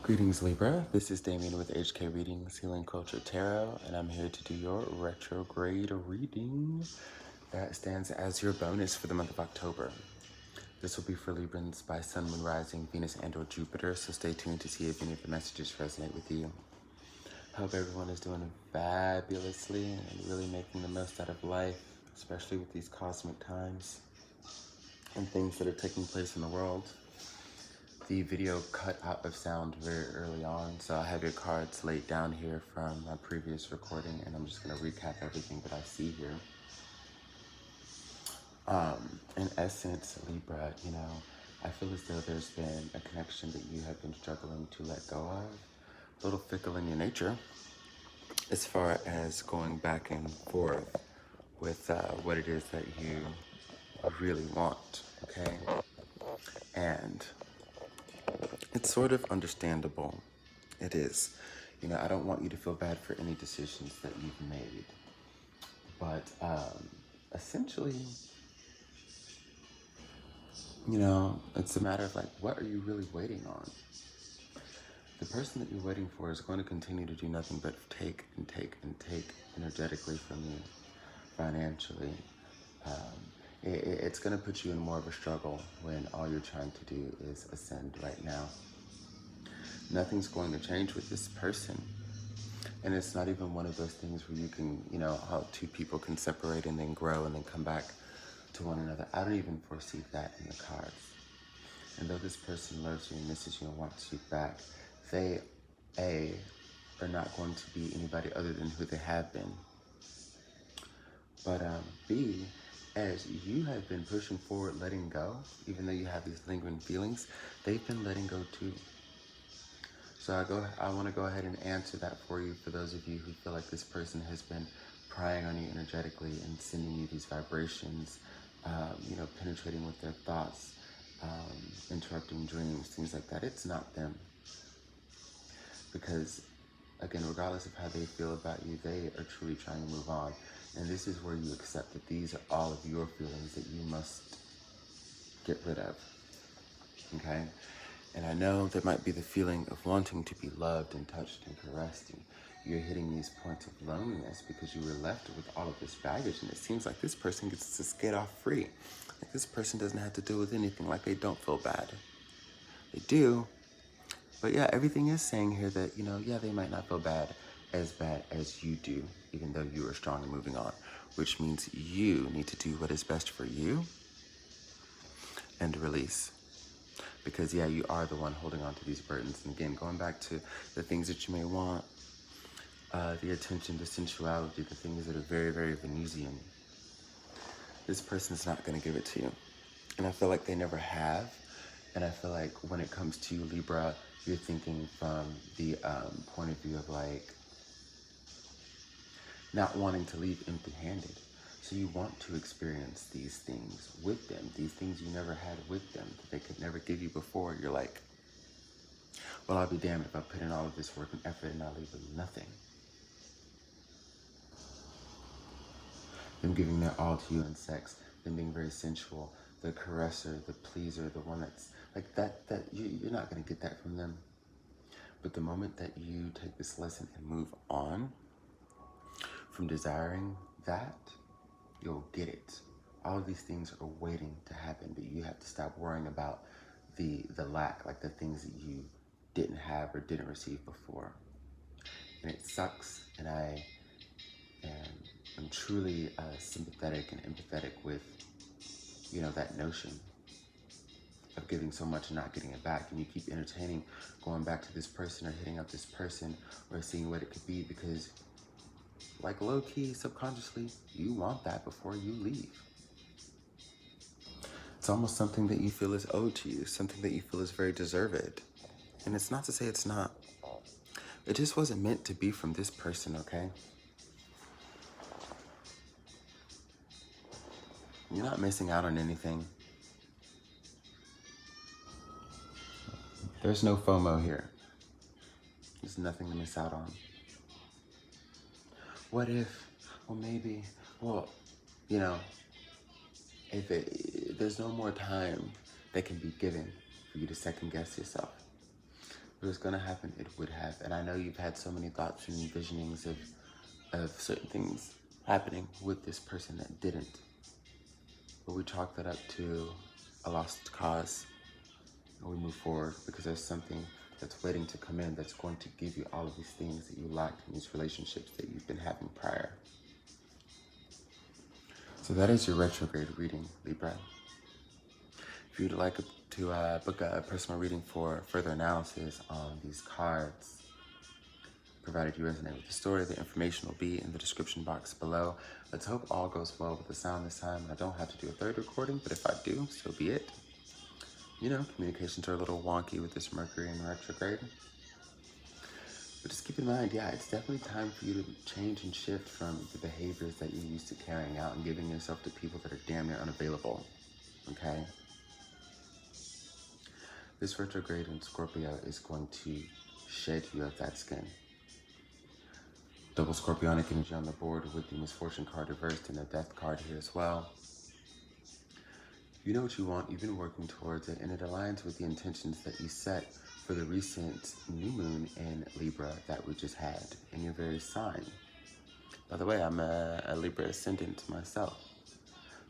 Greetings, Libra. This is Damien with HK Readings, Healing Culture Tarot, and I'm here to do your retrograde reading. That stands as your bonus for the month of October. This will be for Librans by Sun, Moon, Rising, Venus, and or Jupiter, so stay tuned to see if any of the messages resonate with you. Hope everyone is doing fabulously and really making the most out of life, especially with these cosmic times and things that are taking place in the world. The video cut out of sound very early on, so I have your cards laid down here from my previous recording, and I'm just going to recap everything that I see here. In essence, Libra, I feel as though there's been a connection that you have been struggling to let go of, a little fickle in your nature, as far as going back and forth with what it is that you really want, okay? And it's sort of understandable. It is. I don't want you to feel bad for any decisions that you've made. But essentially, it's a matter of what are you really waiting on? The person that you're waiting for is going to continue to do nothing but take and take and take energetically from you, financially. It's going to put you in more of a struggle when all you're trying to do is ascend right now. Nothing's going to change with this person. And it's not even one of those things where you can, how two people can separate and then grow and then come back to one another. I don't even foresee that in the cards. And though this person loves you and misses you and wants you back, they, A, are not going to be anybody other than who they have been. But B, as you have been pushing forward, letting go, even though you have these lingering feelings, they've been letting go too. So I want to go ahead and answer that for you, for those of you who feel like this person has been prying on you energetically and sending you these vibrations, penetrating with their thoughts, interrupting dreams, things like that. It's not them. Because, again, regardless of how they feel about you, they are truly trying to move on. And this is where you accept that these are all of your feelings that you must get rid of, okay? And I know there might be the feeling of wanting to be loved and touched and caressed. And you're hitting these points of loneliness because you were left with all of this baggage. And it seems like this person gets to skate off free. Like this person doesn't have to deal with anything. Like they don't feel bad. They do. But yeah, everything is saying here that, they might not feel bad as you do, even though you are strong and moving on. Which means you need to do what is best for you and release. Because, yeah, you are the one holding on to these burdens. And again, going back to the things that you may want, the attention, the sensuality, the things that are very, very Venusian, this person's not going to give it to you. And I feel like they never have. And I feel like when it comes to you, Libra, you're thinking from the point of view of not wanting to leave empty-handed. So you want to experience these things with them, these things you never had with them, that they could never give you before. You're like, well, I'll be damned if I put in all of this work and effort and I leave with nothing. Them giving their all to you in sex, them being very sensual, the caresser, the pleaser, the one that's like that you're not going to get that from them. But the moment that you take this lesson and move on from desiring that, you'll get it. All of these things are waiting to happen, but you have to stop worrying about the lack, like the things that you didn't have or didn't receive before. And it sucks, and I'm truly sympathetic and empathetic with, that notion of giving so much and not getting it back. And you keep entertaining going back to this person or hitting up this person or seeing what it could be because, like low-key, subconsciously, you want that before you leave. It's almost something that you feel is owed to you, something that you feel is very deserved. And it's not to say it's not. It just wasn't meant to be from this person, okay? You're not missing out on anything. There's no FOMO here. There's nothing to miss out on. What if, well, maybe, well, if there's no more time that can be given for you to second guess yourself. it was going to happen, it would have. And I know you've had so many thoughts and envisionings of certain things happening with this person that didn't. But we chalk that up to a lost cause, and we move forward because there's something that's waiting to come in that's going to give you all of these things that you lacked in these relationships that you've been having prior. So that is your retrograde reading, Libra. If you'd like to book a personal reading for further analysis on these cards, provided you resonate with the story, the information will be in the description box below. Let's hope all goes well with the sound this time. I don't have to do a third recording, but if I do, so be it. You know, communications are a little wonky with this Mercury in retrograde. But just keep in mind, yeah, it's definitely time for you to change and shift from the behaviors that you're used to carrying out and giving yourself to people that are damn near unavailable, okay? This retrograde in Scorpio is going to shed you of that skin. Double Scorpionic energy on the board with the misfortune card reversed and the death card here as well. You know what you want, you've been working towards it, and it aligns with the intentions that you set for the recent new moon in Libra that we just had in your very sign. By the way, I'm a Libra ascendant myself.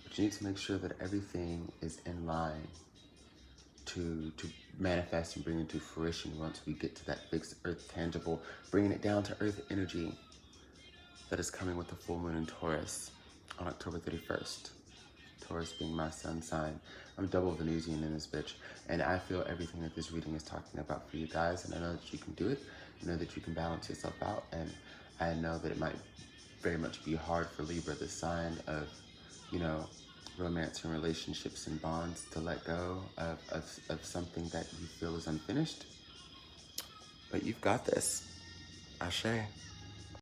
But you need to make sure that everything is in line to manifest and bring into fruition once we get to that fixed earth tangible, bringing it down to earth energy that is coming with the full moon in Taurus on October 31st. Taurus being my sun sign. I'm double Venusian in this bitch, and I feel everything that this reading is talking about for you guys, and I know that you can do it. I know that you can balance yourself out, and I know that it might very much be hard for Libra, the sign of, you know, romance and relationships and bonds, to let go of something that you feel is unfinished. But you've got this. Ashe.